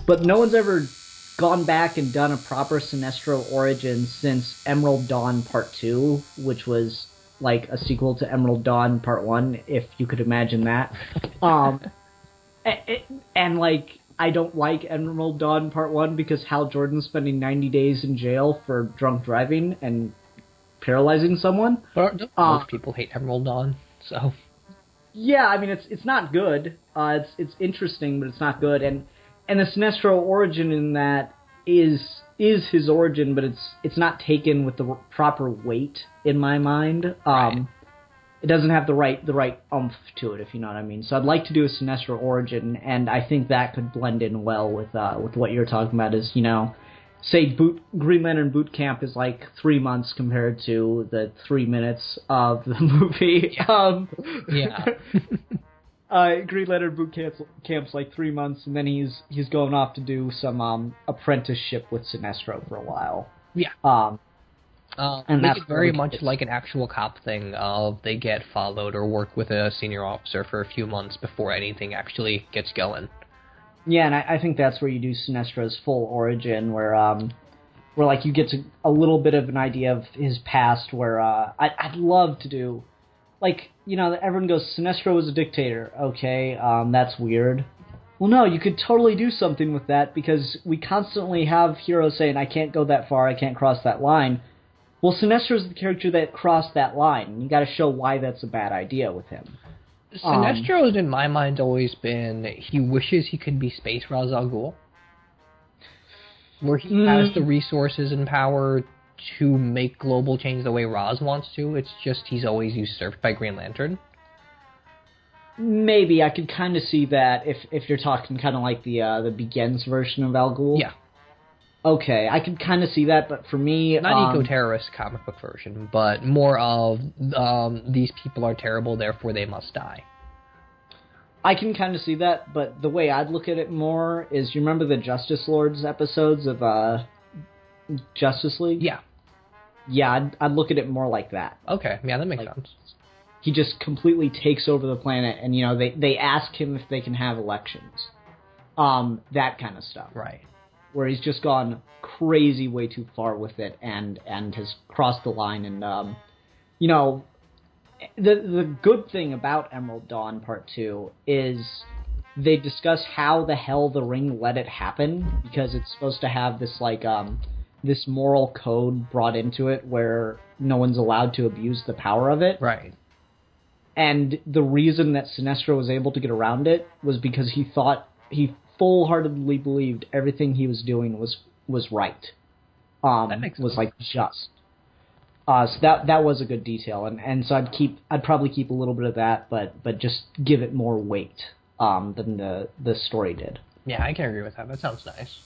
but no one's ever gone back and done a proper Sinestro origin since Emerald Dawn Part 2, which was like a sequel to Emerald Dawn Part 1, if you could imagine that. And like, I don't like Emerald Dawn Part 1 because Hal Jordan's spending 90 days in jail for drunk driving and paralyzing someone. But most people hate Emerald Dawn, so... Yeah, I mean, it's not good. It's interesting, but it's not good. And the Sinestro origin in that is his origin, but it's not taken with the proper weight in my mind. Right. It doesn't have the right oomph to it, if you know what I mean. So I'd like to do a Sinestro origin, and I think that could blend in well with what you're talking about. Is, you know, say Green Lantern boot camp is like 3 months compared to the 3 minutes of the movie. Green Lantern boot camp's like 3 months, and then he's going off to do some apprenticeship with Sinestro for a while. Yeah. And make that's it very really much like an actual cop thing of they get followed or work with a senior officer for a few months before anything actually gets going. Yeah, and I think that's where you do Sinestro's full origin, where like you get a little bit of an idea of his past. Where I'd love to do, like, you know, everyone goes, Sinestro was a dictator. Okay, that's weird. Well, no, you could totally do something with that because we constantly have heroes saying, "I can't go that far, I can't cross that line." Well, Sinestro's the character that crossed that line, and you got to show why that's a bad idea with him. Sinestro has, in my mind, always been, he wishes he could be Space Ra's al Ghul. Where he has the resources and power to make global change the way Ra's wants to, it's just he's always usurped by Green Lantern. Maybe, I could kind of see that if you're talking kind of like the Begins version of Al Ghul. Yeah. Okay, I could kind of see that, but for me... Not eco-terrorist comic book version, but more of, these people are terrible, therefore they must die. I can kind of see that, but the way I'd look at it more is, you remember the Justice Lords episodes of Justice League? Yeah. Yeah, I'd look at it more like that. Okay, yeah, that makes sense. He just completely takes over the planet, and, you know, they ask him if they can have elections. That kind of stuff. Right. Where he's just gone crazy way too far with it and has crossed the line. And, you know, the good thing about Emerald Dawn Part 2 is they discuss how the hell the Ring let it happen, because it's supposed to have this, like, this moral code brought into it where no one's allowed to abuse the power of it. Right. And the reason that Sinestro was able to get around it was because he full-heartedly believed everything he was doing was right. That makes sense. Was like just. So that was a good detail, and so I'd probably keep a little bit of that, but just give it more weight than the story did. Yeah, I can agree with that. That sounds nice.